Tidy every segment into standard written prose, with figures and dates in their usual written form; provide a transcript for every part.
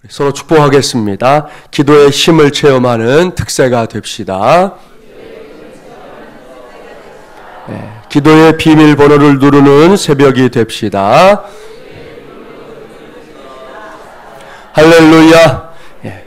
서로 축복하겠습니다. 기도의 힘을 체험하는 특세가 됩시다. 기도의 비밀번호를 누르는 새벽이 됩시다. 할렐루야.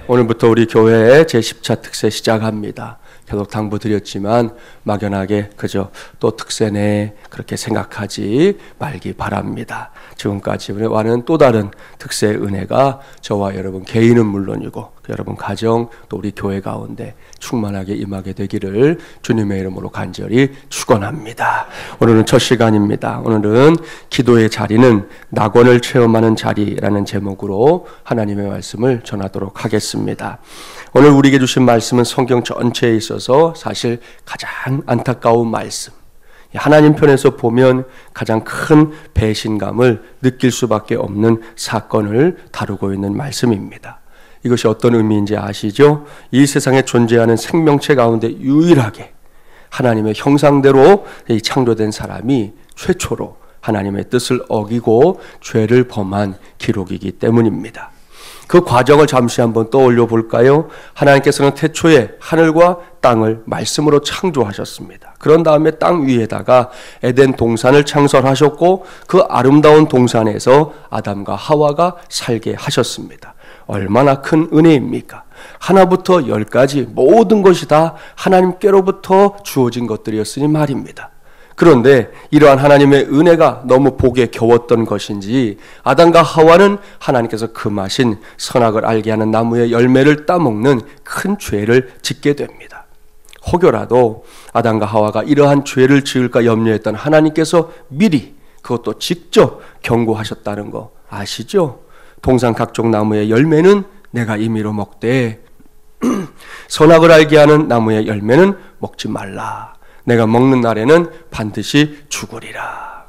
오늘부터 우리 교회의 제10차 특세 시작합니다. 계속 당부드렸지만 막연하게 그저 또 특세네 그렇게 생각하지 말기 바랍니다. 지금까지와는 또 다른 특세의 은혜가 저와 여러분 개인은 물론이고 여러분 가정 또 우리 교회 가운데 충만하게 임하게 되기를 주님의 이름으로 간절히 축원합니다. 오늘은 첫 시간입니다. 오늘은 기도의 자리는 낙원을 체험하는 자리라는 제목으로 하나님의 말씀을 전하도록 하겠습니다. 오늘 우리에게 주신 말씀은 성경 전체에 있어서 사실 가장 안타까운 말씀, 하나님 편에서 보면 가장 큰 배신감을 느낄 수밖에 없는 사건을 다루고 있는 말씀입니다. 이것이 어떤 의미인지 아시죠? 이 세상에 존재하는 생명체 가운데 유일하게 하나님의 형상대로 창조된 사람이 최초로 하나님의 뜻을 어기고 죄를 범한 기록이기 때문입니다. 그 과정을 잠시 한번 떠올려 볼까요? 하나님께서는 태초에 하늘과 땅을 말씀으로 창조하셨습니다. 그런 다음에 땅 위에다가 에덴 동산을 창설하셨고 그 아름다운 동산에서 아담과 하와가 살게 하셨습니다. 얼마나 큰 은혜입니까? 하나부터 10까지 모든 것이 다 하나님께로부터 주어진 것들이었으니 말입니다. 그런데 이러한 하나님의 은혜가 너무 복에 겨웠던 것인지 아담과 하와는 하나님께서 금하신 선악을 알게 하는 나무의 열매를 따먹는 큰 죄를 짓게 됩니다. 혹여라도 아담과 하와가 이러한 죄를 지을까 염려했던 하나님께서 미리 그것도 직접 경고하셨다는 거 아시죠? 동산 각종 나무의 열매는 내가 임의로 먹되 선악을 알게 하는 나무의 열매는 먹지 말라. 내가 먹는 날에는 반드시 죽으리라.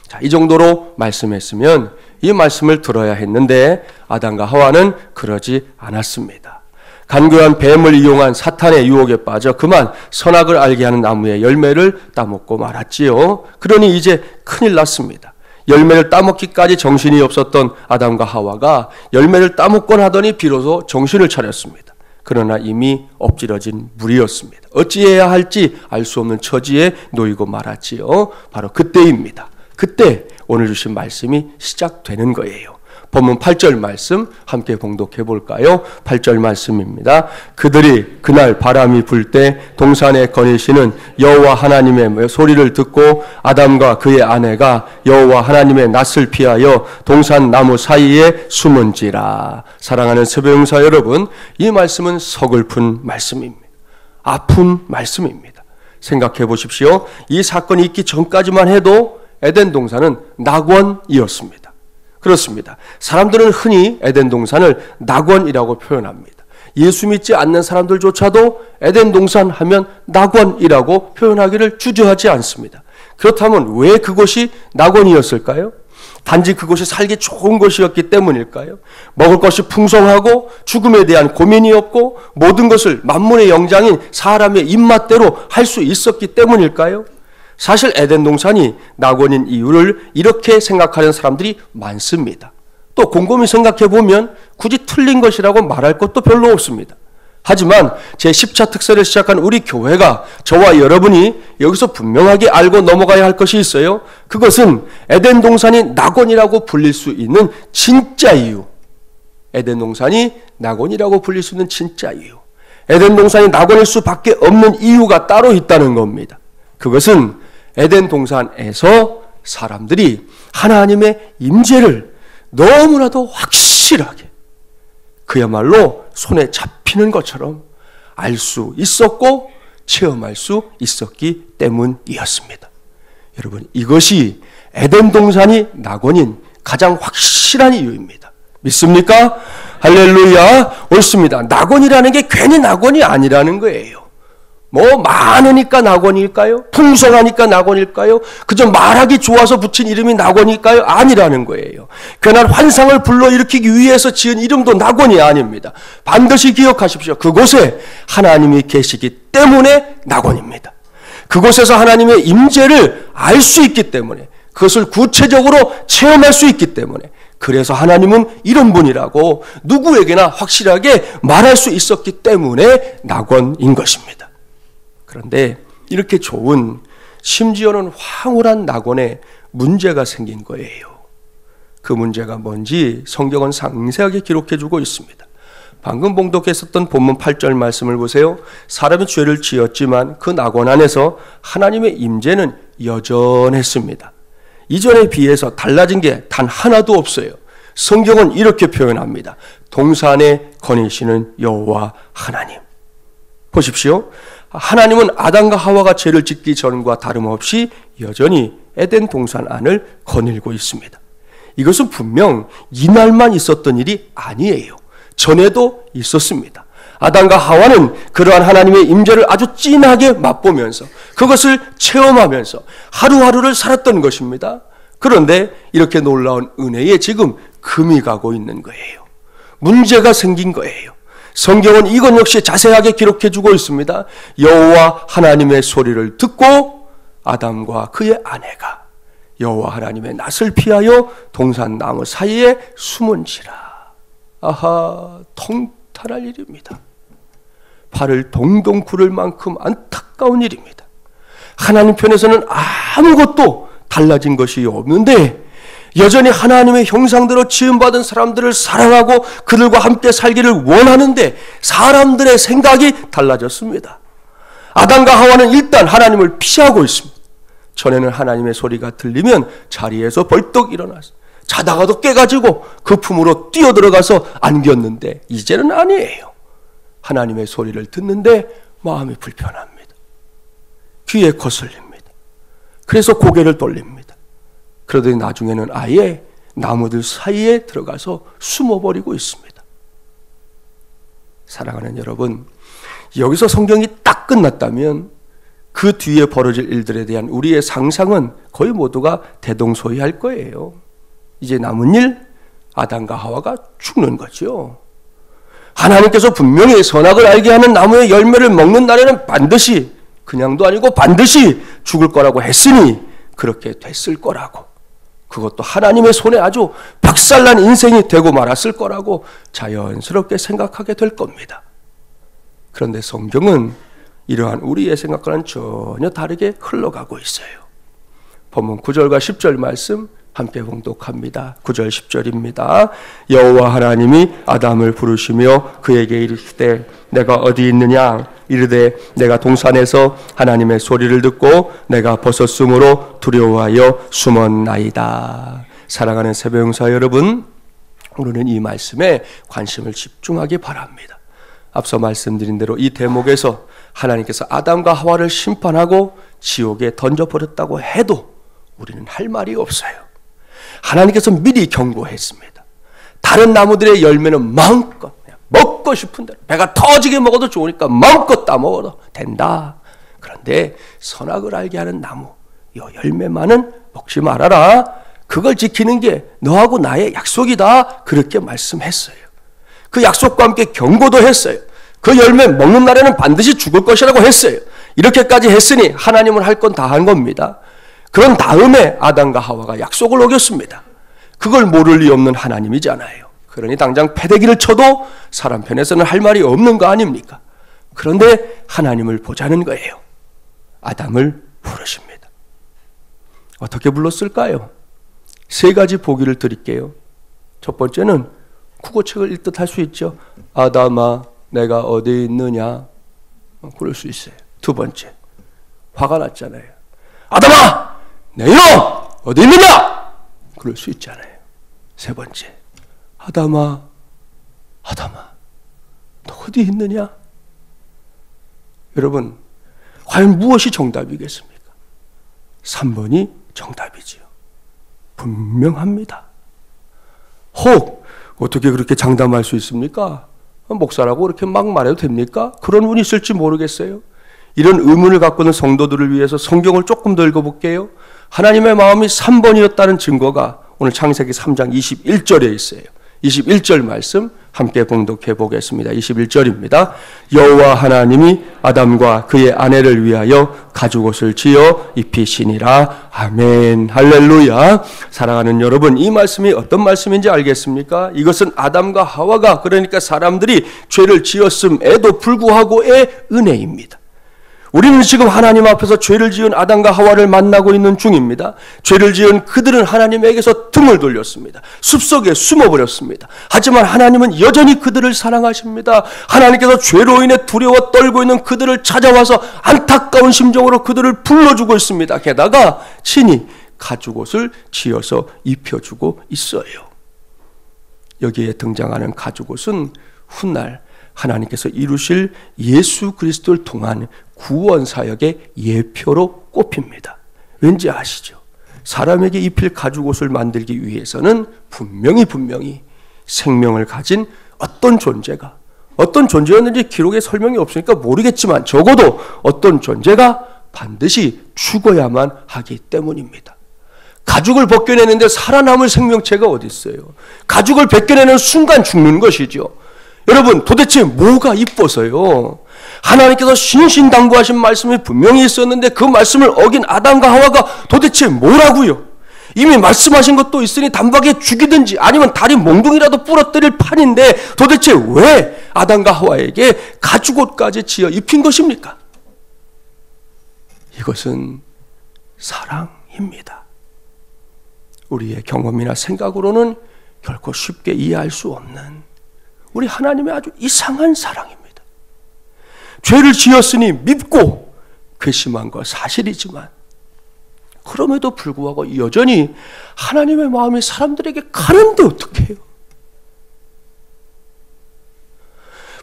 자, 이 정도로 말씀했으면 이 말씀을 들어야 했는데 아담과 하와는 그러지 않았습니다. 간교한 뱀을 이용한 사탄의 유혹에 빠져 그만 선악을 알게 하는 나무의 열매를 따먹고 말았지요. 그러니 이제 큰일 났습니다. 열매를 따먹기까지 정신이 없었던 아담과 하와가 열매를 따먹곤 하더니 비로소 정신을 차렸습니다. 그러나 이미 엎질러진 물이었습니다. 어찌해야 할지 알 수 없는 처지에 놓이고 말았지요. 바로 그때입니다. 그때 오늘 주신 말씀이 시작되는 거예요. 본문 8절 말씀 함께 봉독해 볼까요? 8절 말씀입니다. 그들이 그날 바람이 불 때 동산에 거니시는 여호와 하나님의 소리를 듣고 아담과 그의 아내가 여호와 하나님의 낯을 피하여 동산 나무 사이에 숨은지라. 사랑하는 새벽용사 여러분, 이 말씀은 서글픈 말씀입니다. 아픈 말씀입니다. 생각해 보십시오. 이 사건이 있기 전까지만 해도 에덴 동산은 낙원이었습니다. 그렇습니다. 사람들은 흔히 에덴 동산을 낙원이라고 표현합니다. 예수 믿지 않는 사람들조차도 에덴 동산 하면 낙원이라고 표현하기를 주저하지 않습니다. 그렇다면 왜 그것이 낙원이었을까요? 단지 그것이 살기 좋은 것이었기 때문일까요? 먹을 것이 풍성하고 죽음에 대한 고민이 없고 모든 것을 만문의 영장인 사람의 입맛대로 할 수 있었기 때문일까요? 사실 에덴 동산이 낙원인 이유를 이렇게 생각하는 사람들이 많습니다. 또 곰곰이 생각해 보면 굳이 틀린 것이라고 말할 것도 별로 없습니다. 하지만 제10차 특세를 시작한 우리 교회가 저와 여러분이 여기서 분명하게 알고 넘어가야 할 것이 있어요. 그것은 에덴 동산이 낙원이라고 불릴 수 있는 진짜 이유. 에덴 동산이 낙원이라고 불릴 수 있는 진짜 이유. 에덴 동산이 낙원일 수밖에 없는 이유가 따로 있다는 겁니다. 그것은 에덴 동산에서 사람들이 하나님의 임재를 너무나도 확실하게 그야말로 손에 잡히는 것처럼 알 수 있었고 체험할 수 있었기 때문이었습니다. 여러분, 이것이 에덴 동산이 낙원인 가장 확실한 이유입니다. 믿습니까? 할렐루야. 옳습니다. 낙원이라는 게 괜히 낙원이 아니라는 거예요. 뭐 많으니까 낙원일까요? 풍성하니까 낙원일까요? 그저 말하기 좋아서 붙인 이름이 낙원일까요? 아니라는 거예요. 괜한 환상을 불러일으키기 위해서 지은 이름도 낙원이 아닙니다. 반드시 기억하십시오. 그곳에 하나님이 계시기 때문에 낙원입니다. 그곳에서 하나님의 임재를 알 수 있기 때문에, 그것을 구체적으로 체험할 수 있기 때문에 그래서 하나님은 이런 분이라고 누구에게나 확실하게 말할 수 있었기 때문에 낙원인 것입니다. 그런데 이렇게 좋은, 심지어는 황홀한 낙원에 문제가 생긴 거예요. 그 문제가 뭔지 성경은 상세하게 기록해주고 있습니다. 방금 봉독했었던 본문 8절 말씀을 보세요. 사람이 죄를 지었지만 그 낙원 안에서 하나님의 임재는 여전했습니다. 이전에 비해서 달라진 게 단 하나도 없어요. 성경은 이렇게 표현합니다. 동산에 거니시는 여호와 하나님. 보십시오. 하나님은 아담과 하와가 죄를 짓기 전과 다름없이 여전히 에덴 동산 안을 거닐고 있습니다. 이것은 분명 이날만 있었던 일이 아니에요. 전에도 있었습니다. 아담과 하와는 그러한 하나님의 임재를 아주 진하게 맛보면서 그것을 체험하면서 하루하루를 살았던 것입니다. 그런데 이렇게 놀라운 은혜에 지금 금이 가고 있는 거예요. 문제가 생긴 거예요. 성경은 이것 역시 자세하게 기록해주고 있습니다. 여호와 하나님의 소리를 듣고 아담과 그의 아내가 여호와 하나님의 낯을 피하여 동산 나무 사이에 숨은지라. 아하, 통탄할 일입니다. 발을 동동 구를 만큼 안타까운 일입니다. 하나님 편에서는 아무것도 달라진 것이 없는데 여전히 하나님의 형상대로 지음받은 사람들을 사랑하고 그들과 함께 살기를 원하는데 사람들의 생각이 달라졌습니다. 아담과 하와는 일단 하나님을 피하고 있습니다. 전에는 하나님의 소리가 들리면 자리에서 벌떡 일어나서 자다가도 깨가지고 그 품으로 뛰어들어가서 안겼는데 이제는 아니에요. 하나님의 소리를 듣는데 마음이 불편합니다. 귀에 거슬립니다. 그래서 고개를 돌립니다. 그러더니 나중에는 아예 나무들 사이에 들어가서 숨어버리고 있습니다. 사랑하는 여러분, 여기서 성경이 딱 끝났다면 그 뒤에 벌어질 일들에 대한 우리의 상상은 거의 모두가 대동소이할 거예요. 이제 남은 일, 아담과 하와가 죽는 거죠. 하나님께서 분명히 선악을 알게 하는 나무의 열매를 먹는 날에는 반드시, 그냥도 아니고 반드시 죽을 거라고 했으니 그렇게 됐을 거라고, 그것도 하나님의 손에 아주 박살난 인생이 되고 말았을 거라고 자연스럽게 생각하게 될 겁니다. 그런데 성경은 이러한 우리의 생각과는 전혀 다르게 흘러가고 있어요. 본문 9절과 10절 말씀 함께 봉독합니다. 9절 10절입니다. 여호와 하나님이 아담을 부르시며 그에게 이르시되 내가 어디 있느냐? 이르되 내가 동산에서 하나님의 소리를 듣고 내가 벗었으므로 두려워하여 숨었나이다. 사랑하는 새벽용사 여러분, 오늘은 이 말씀에 관심을 집중하기 바랍니다. 앞서 말씀드린 대로 이 대목에서 하나님께서 아담과 하와를 심판하고 지옥에 던져버렸다고 해도 우리는 할 말이 없어요. 하나님께서 미리 경고했습니다. 다른 나무들의 열매는 마음껏 먹고 싶은 대로 배가 터지게 먹어도 좋으니까 마음껏 따먹어도 된다. 그런데 선악을 알게 하는 나무, 이 열매만은 먹지 말아라. 그걸 지키는 게 너하고 나의 약속이다. 그렇게 말씀했어요. 그 약속과 함께 경고도 했어요. 그 열매 먹는 날에는 반드시 죽을 것이라고 했어요. 이렇게까지 했으니 하나님은 할 건 다 한 겁니다. 그런 다음에 아담과 하와가 약속을 어겼습니다. 그걸 모를 리 없는 하나님이잖아요. 그러니 당장 패대기를 쳐도 사람 편에서는 할 말이 없는 거 아닙니까? 그런데 하나님을 보자는 거예요. 아담을 부르십니다. 어떻게 불렀을까요? 세 가지 보기를 드릴게요. 첫 번째는 국어책을 읽듯 할 수 있죠. 아담아, 내가 어디 있느냐? 그럴 수 있어요. 두 번째, 화가 났잖아요. 아담아, 내 이놈 어디 있느냐? 그럴 수 있잖아요. 세 번째, 아담아, 너 어디 있느냐? 여러분, 과연 무엇이 정답이겠습니까? 3번이 정답이지요. 분명합니다. 혹 어떻게 그렇게 장담할 수 있습니까? 목사라고 그렇게 막 말해도 됩니까? 그런 분이 있을지 모르겠어요. 이런 의문을 갖고 있는 성도들을 위해서 성경을 조금 더 읽어볼게요. 하나님의 마음이 3번이었다는 증거가 오늘 창세기 3장 21절에 있어요. 21절 말씀 함께 봉독해 보겠습니다. 21절입니다. 여호와 하나님이 아담과 그의 아내를 위하여 가죽옷을 지어 입히시니라. 아멘. 할렐루야. 사랑하는 여러분, 이 말씀이 어떤 말씀인지 알겠습니까? 이것은 아담과 하와가, 그러니까 사람들이 죄를 지었음에도 불구하고의 은혜입니다. 우리는 지금 하나님 앞에서 죄를 지은 아담과 하와를 만나고 있는 중입니다. 죄를 지은 그들은 하나님에게서 등을 돌렸습니다. 숲속에 숨어버렸습니다. 하지만 하나님은 여전히 그들을 사랑하십니다. 하나님께서 죄로 인해 두려워 떨고 있는 그들을 찾아와서 안타까운 심정으로 그들을 불러주고 있습니다. 게다가 친히 가죽옷을 지어서 입혀주고 있어요. 여기에 등장하는 가죽옷은 훗날 하나님께서 이루실 예수 그리스도를 통한 구원 사역의 예표로 꼽힙니다. 왠지 아시죠? 사람에게 입힐 가죽옷을 만들기 위해서는 분명히 생명을 가진 어떤 존재가, 어떤 존재였는지 기록에 설명이 없으니까 모르겠지만 적어도 어떤 존재가 반드시 죽어야만 하기 때문입니다. 가죽을 벗겨내는데 살아남을 생명체가 어디 있어요? 가죽을 벗겨내는 순간 죽는 것이죠. 여러분, 도대체 뭐가 이뻐서요? 하나님께서 신신당부하신 말씀이 분명히 있었는데 그 말씀을 어긴 아담과 하와가 도대체 뭐라고요? 이미 말씀하신 것도 있으니 단박에 죽이든지 아니면 다리 몽둥이라도 부러뜨릴 판인데 도대체 왜 아담과 하와에게 가죽옷까지 지어 입힌 것입니까? 이것은 사랑입니다. 우리의 경험이나 생각으로는 결코 쉽게 이해할 수 없는 우리 하나님의 아주 이상한 사랑입니다. 죄를 지었으니 밉고 괘씸한 거 사실이지만 그럼에도 불구하고 여전히 하나님의 마음이 사람들에게 가는데 어떻게 해요?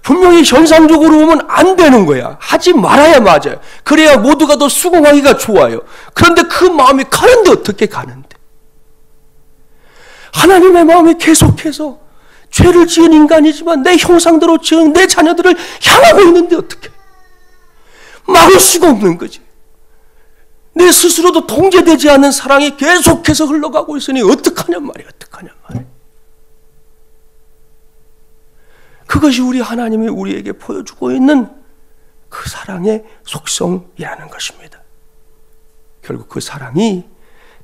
분명히 현상적으로 보면 안 되는 거야. 하지 말아야 맞아요. 그래야 모두가 더 수긍하기가 좋아요. 그런데 그 마음이 가는데 어떻게 가는데? 하나님의 마음이 계속해서 죄를 지은 인간이지만 내 형상대로 지은 내 자녀들을 향하고 있는데 어떻게? 막을 수가 없는 거지. 내 스스로도 통제되지 않는 사랑이 계속해서 흘러가고 있으니 어떡하냔 말이야. 그것이 우리 하나님이 우리에게 보여주고 있는 그 사랑의 속성이라는 것입니다. 결국 그 사랑이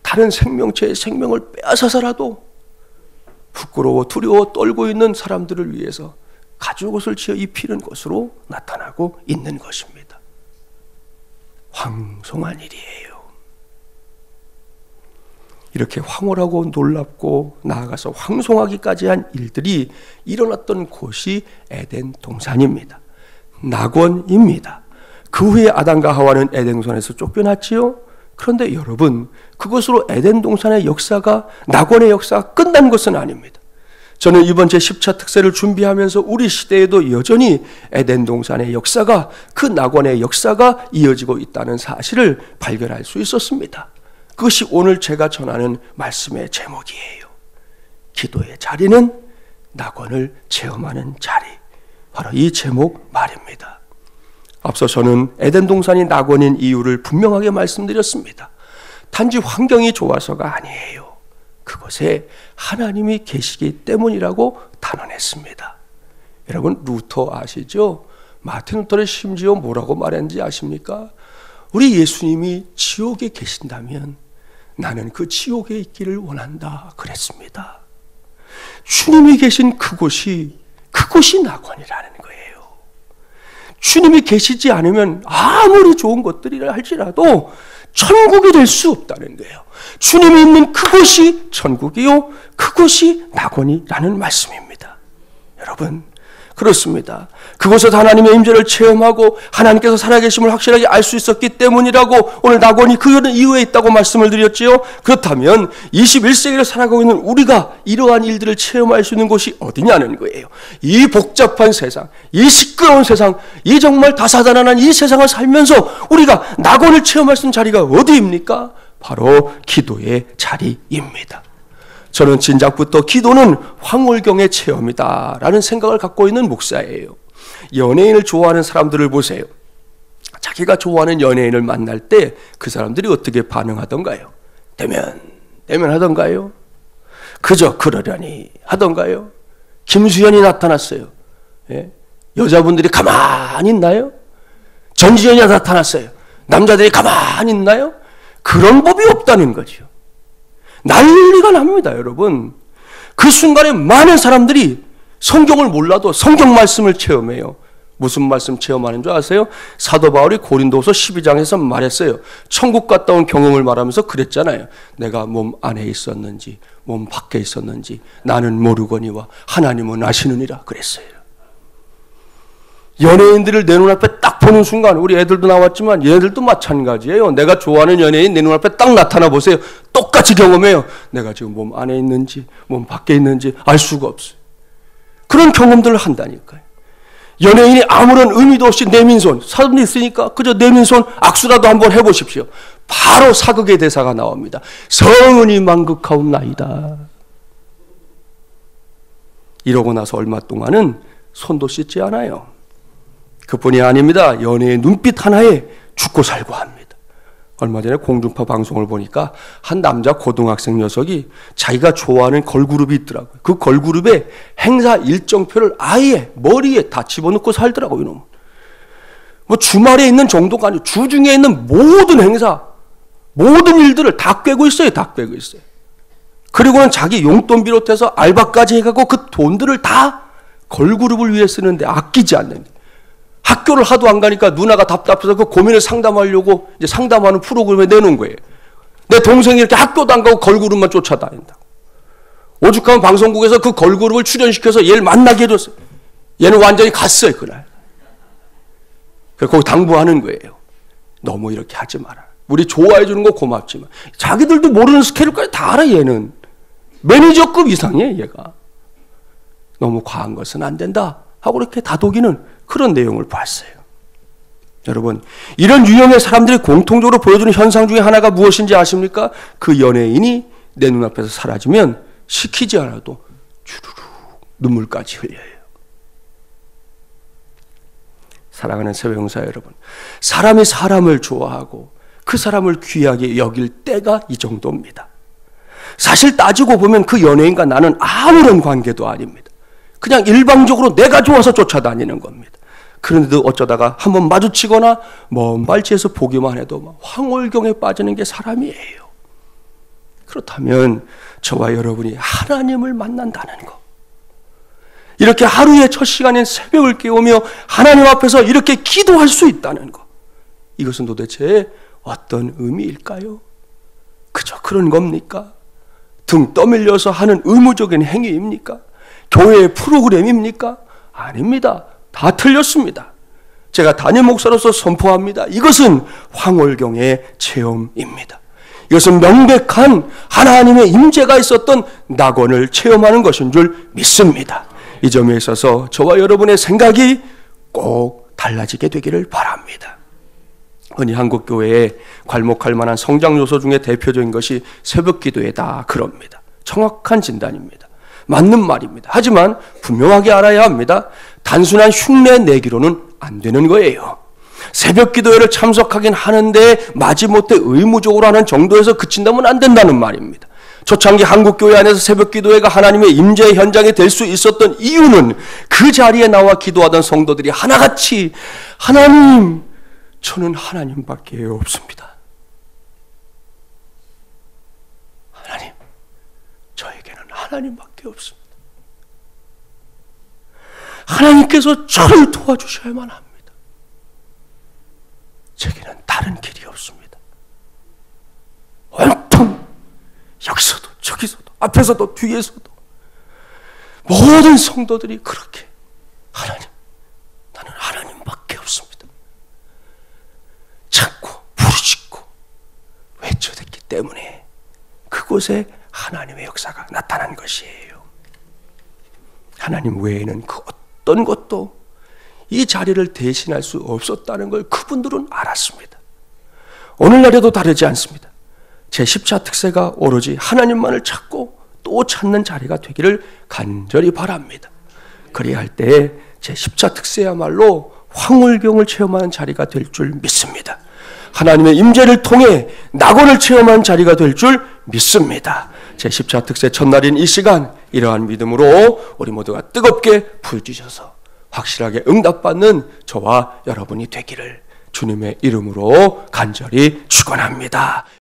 다른 생명체의 생명을 빼앗아서라도 부끄러워 두려워 떨고 있는 사람들을 위해서 가죽옷을 지어 입히는 것으로 나타나고 있는 것입니다. 황송한 일이에요. 이렇게 황홀하고 놀랍고 나아가서 황송하기까지 한 일들이 일어났던 곳이 에덴 동산입니다. 낙원입니다. 그 후에 아담과 하와는 에덴 동산에서 쫓겨났지요. 그런데 여러분, 그것으로 에덴 동산의 역사가, 낙원의 역사가 끝난 것은 아닙니다. 저는 이번 제10차 특세를 준비하면서 우리 시대에도 여전히 에덴 동산의 역사가, 그 낙원의 역사가 이어지고 있다는 사실을 발견할 수 있었습니다. 그것이 오늘 제가 전하는 말씀의 제목이에요. 기도의 자리는 낙원을 체험하는 자리. 바로 이 제목 말입니다. 앞서 저는 에덴 동산이 낙원인 이유를 분명하게 말씀드렸습니다. 단지 환경이 좋아서가 아니에요. 그곳에 하나님이 계시기 때문이라고 단언했습니다. 여러분, 루터 아시죠? 마틴 루터는 심지어 뭐라고 말했는지 아십니까? 우리 예수님이 지옥에 계신다면 나는 그 지옥에 있기를 원한다 그랬습니다. 주님이 계신 그곳이 낙원이라는 거예요. 주님이 계시지 않으면 아무리 좋은 것들이라 할지라도 천국이 될 수 없다는 거예요. 주님이 있는 그곳이 천국이요, 그곳이 낙원이라는 말씀입니다. 여러분, 그렇습니다. 그곳에서 하나님의 임재를 체험하고 하나님께서 살아계심을 확실하게 알 수 있었기 때문이라고 오늘 낙원이 그 이후에 있다고 말씀을 드렸지요. 그렇다면 21세기를 살아가고 있는 우리가 이러한 일들을 체험할 수 있는 곳이 어디냐는 거예요. 이 복잡한 세상, 이 시끄러운 세상, 이 정말 다사다난한 이 세상을 살면서 우리가 낙원을 체험할 수 있는 자리가 어디입니까? 바로 기도의 자리입니다. 저는 진작부터 기도는 황홀경의 체험이다라는 생각을 갖고 있는 목사예요. 연예인을 좋아하는 사람들을 보세요. 자기가 좋아하는 연예인을 만날 때 그 사람들이 어떻게 반응하던가요? 대면 하던가요? 그저 그러려니 하던가요? 김수현이 나타났어요. 예? 여자분들이 가만히 있나요? 전지현이 나타났어요. 남자들이 가만히 있나요? 그런 법이 없다는 거죠. 난리가 납니다, 여러분. 그 순간에 많은 사람들이 성경을 몰라도 성경 말씀을 체험해요. 무슨 말씀 체험하는 줄 아세요? 사도 바울이 고린도서 12장에서 말했어요. 천국 갔다 온 경험을 말하면서 그랬잖아요. 내가 몸 안에 있었는지 몸 밖에 있었는지 나는 모르거니와 하나님은 아시느니라 그랬어요. 연예인들을 내 눈앞에 딱 보는 순간, 우리 애들도 나왔지만 얘들도 마찬가지예요. 내가 좋아하는 연예인 내 눈앞에 딱 나타나 보세요. 똑같이 경험해요. 내가 지금 몸 안에 있는지 몸 밖에 있는지 알 수가 없어요. 그런 경험들을 한다니까요. 연예인이 아무런 의미도 없이 내민 손, 사람이 있으니까 그저 내민 손 악수라도 한번 해보십시오. 바로 사극의 대사가 나옵니다. 성은이 만극하옵나이다. 이러고 나서 얼마 동안은 손도 씻지 않아요. 그뿐이 아닙니다. 연예의 눈빛 하나에 죽고 살고 합니다. 얼마 전에 공중파 방송을 보니까 한 남자 고등학생 녀석이 자기가 좋아하는 걸그룹이 있더라고요. 그 걸그룹의 행사 일정표를 아예 머리에 다 집어넣고 살더라고요. 이놈은. 뭐 주말에 있는 정도가 아니고 주중에 있는 모든 행사, 모든 일들을 다 꿰고 있어요. 다 꿰고 있어요. 그리고는 자기 용돈 비롯해서 알바까지 해가고 그 돈들을 다 걸그룹을 위해 쓰는데 아끼지 않는 게. 학교를 하도 안 가니까 누나가 답답해서 그 고민을 상담하려고 이제 상담하는 프로그램에 내놓은 거예요. 내 동생이 이렇게 학교도 안 가고 걸그룹만 쫓아다닌다. 오죽하면 방송국에서 그 걸그룹을 출연시켜서 얘를 만나게 해줬어요. 얘는 완전히 갔어요, 그날. 그래서 거기 당부하는 거예요. 너무 이렇게 하지 마라. 우리 좋아해 주는 거 고맙지만 자기들도 모르는 스케일까지 다 알아. 얘는 매니저급 이상이에요. 얘가. 너무 과한 것은 안 된다 하고 이렇게 다독이는 그런 내용을 봤어요. 여러분, 이런 유형의 사람들이 공통적으로 보여주는 현상 중에 하나가 무엇인지 아십니까? 그 연예인이 내 눈앞에서 사라지면 시키지 않아도 주르륵 눈물까지 흘려요. 사랑하는 새벽용사 여러분, 사람이 사람을 좋아하고 그 사람을 귀하게 여길 때가 이 정도입니다. 사실 따지고 보면 그 연예인과 나는 아무런 관계도 아닙니다. 그냥 일방적으로 내가 좋아서 쫓아다니는 겁니다. 그런데도 어쩌다가 한번 마주치거나 먼 발치에서 보기만 해도 막 황홀경에 빠지는 게 사람이에요. 그렇다면 저와 여러분이 하나님을 만난다는 것, 이렇게 하루의 첫 시간인 새벽을 깨우며 하나님 앞에서 이렇게 기도할 수 있다는 것, 이것은 도대체 어떤 의미일까요? 그저 그런 겁니까? 등 떠밀려서 하는 의무적인 행위입니까? 교회의 프로그램입니까? 아닙니다. 다 틀렸습니다. 제가 담임 목사로서 선포합니다. 이것은 황홀경의 체험입니다. 이것은 명백한 하나님의 임재가 있었던 낙원을 체험하는 것인 줄 믿습니다. 이 점에 있어서 저와 여러분의 생각이 꼭 달라지게 되기를 바랍니다. 흔히 한국교회에 괄목할 만한 성장 요소 중에 대표적인 것이 새벽기도회다 그럽니다. 정확한 진단입니다. 맞는 말입니다. 하지만 분명하게 알아야 합니다. 단순한 흉내 내기로는 안 되는 거예요. 새벽기도회를 참석하긴 하는데 마지못해 의무적으로 하는 정도에서 그친다면 안 된다는 말입니다. 초창기 한국교회 안에서 새벽기도회가 하나님의 임재의 현장이 될 수 있었던 이유는 그 자리에 나와 기도하던 성도들이 하나같이 하나님, 저는 하나님밖에 없습니다. 하나님, 저에게는 하나님밖에 없습니다. 하나님께서 저를 도와주셔야만 합니다. 제게는 다른 길이 없습니다. 온통 여기서도 저기서도 앞에서도 뒤에서도 모든 성도들이 그렇게 하나님, 나는 하나님밖에 없습니다. 찾고 부르짖고 외쳐댔기 때문에 그곳에 하나님의 역사가 나타난 것이에요. 하나님 외에는 그 어떤 것도 이 자리를 대신할 수 없었다는 걸 그분들은 알았습니다. 오늘날에도 다르지 않습니다. 제10차 특세가 오로지 하나님만을 찾고 또 찾는 자리가 되기를 간절히 바랍니다. 그래야 할 때 제10차 특세야말로 황홀경을 체험하는 자리가 될 줄 믿습니다. 하나님의 임재를 통해 낙원을 체험하는 자리가 될 줄 믿습니다. 제10차 특세 첫날인 이 시간 이러한 믿음으로 우리 모두가 뜨겁게 부르짖어서 확실하게 응답받는 저와 여러분이 되기를 주님의 이름으로 간절히 축원합니다.